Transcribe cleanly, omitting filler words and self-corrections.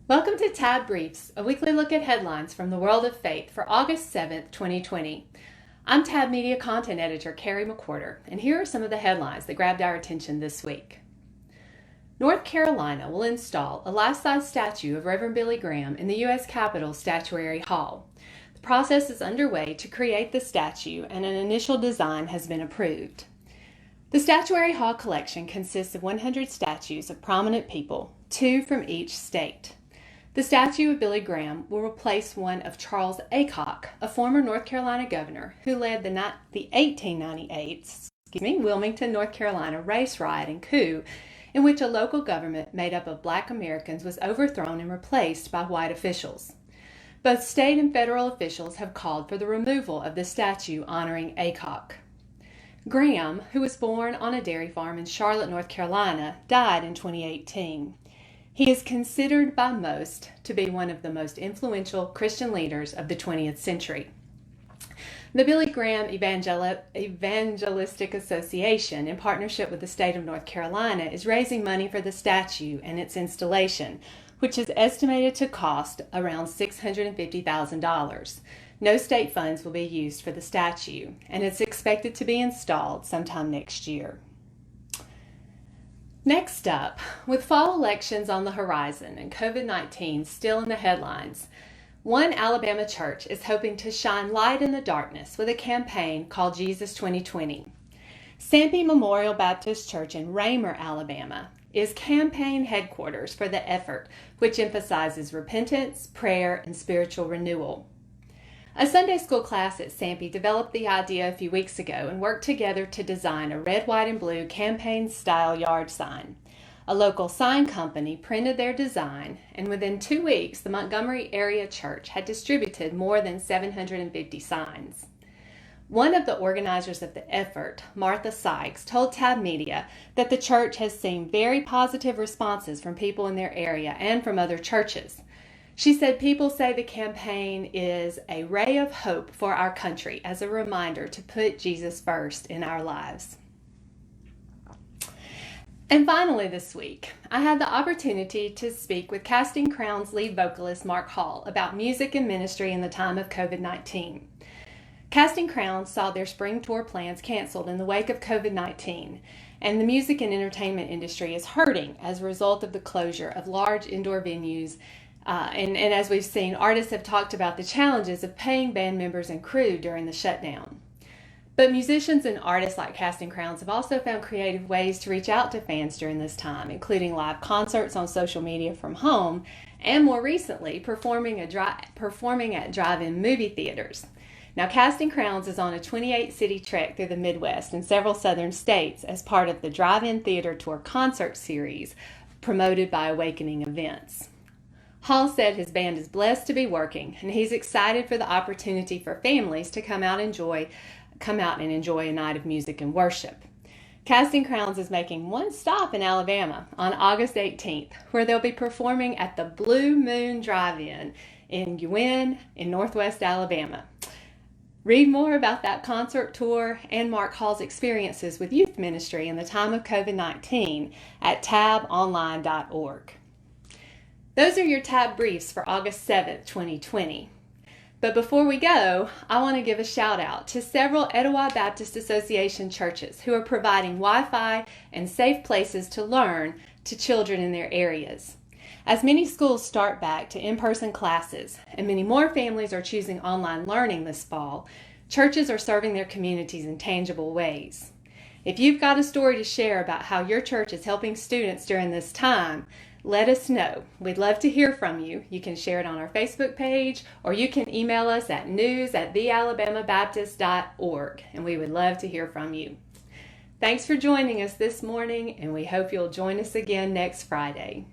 Welcome to Tab Briefs, a weekly look at headlines from the world of faith for August 7th, 2020. I'm Tab Media Content Editor Carrie McWhorter, and here are some of the headlines that grabbed our attention this week. North Carolina will install a life-size statue of Reverend Billy Graham in the U.S. Capitol's Statuary Hall. The process is underway to create the statue, and an initial design has been approved. The Statuary Hall collection consists of 100 statues of prominent people, 2 from each state. The statue of Billy Graham will replace one of Charles Aycock, a former North Carolina governor who led the 1898 Wilmington, North Carolina race riot and coup in which a local government made up of Black Americans was overthrown and replaced by white officials. Both state and federal officials have called for the removal of the statue honoring Aycock. Graham, who was born on a dairy farm in Charlotte, North Carolina, died in 2018. He is considered by most to be one of the most influential Christian leaders of the 20th century. The Billy Graham Evangelistic Association, in partnership with the state of North Carolina, is raising money for the statue and its installation, which is estimated to cost around $650,000. No state funds will be used for the statue, and it's expected to be installed sometime next year. Next up, with fall elections on the horizon and COVID-19 still in the headlines, one Alabama church is hoping to shine light in the darkness with a campaign called Jesus 2020. Sampy Memorial Baptist Church in Raymer, Alabama, is campaign headquarters for the effort, which emphasizes repentance, prayer, and spiritual renewal. A Sunday school class at Sampy developed the idea a few weeks ago and worked together to design a red, white, and blue campaign-style yard sign. A local sign company printed their design, and within 2 weeks, the Montgomery area church had distributed more than 750 signs. One of the organizers of the effort, Martha Sykes, told Tab Media that the church has seen very positive responses from people in their area and from other churches. She said people say the campaign is a ray of hope for our country as a reminder to put Jesus first in our lives. And finally this week, I had the opportunity to speak with Casting Crowns lead vocalist Mark Hall about music and ministry in the time of COVID-19. Casting Crowns saw their spring tour plans canceled in the wake of COVID-19, and the music and entertainment industry is hurting as a result of the closure of large indoor venues. And as we've seen, artists have talked about the challenges of paying band members and crew during the shutdown. But musicians and artists like Casting Crowns have also found creative ways to reach out to fans during this time, including live concerts on social media from home, and more recently, performing at drive-in movie theaters. Now, Casting Crowns is on a 28-city trek through the Midwest and several southern states as part of the Drive-In Theater Tour concert series promoted by Awakening Events. Hall said his band is blessed to be working, and he's excited for the opportunity for families to come out and enjoy a night of music and worship. Casting Crowns is making one stop in Alabama on August 18th, where they'll be performing at the Blue Moon Drive-In in Gwinn in Northwest Alabama. Read more about that concert tour and Mark Hall's experiences with youth ministry in the time of COVID-19 at tabonline.org. Those are your Tab Briefs for August 7th, 2020. But before we go, I want to give a shout out to several Etowah Baptist Association churches who are providing Wi-Fi and safe places to learn to children in their areas. As many schools start back to in-person classes and many more families are choosing online learning this fall, churches are serving their communities in tangible ways. If you've got a story to share about how your church is helping students during this time, let us know. We'd love to hear from you. You can share it on our Facebook page, or you can email us at news@thealabamabaptist.org, and we would love to hear from you. Thanks for joining us this morning, and we hope you'll join us again next Friday.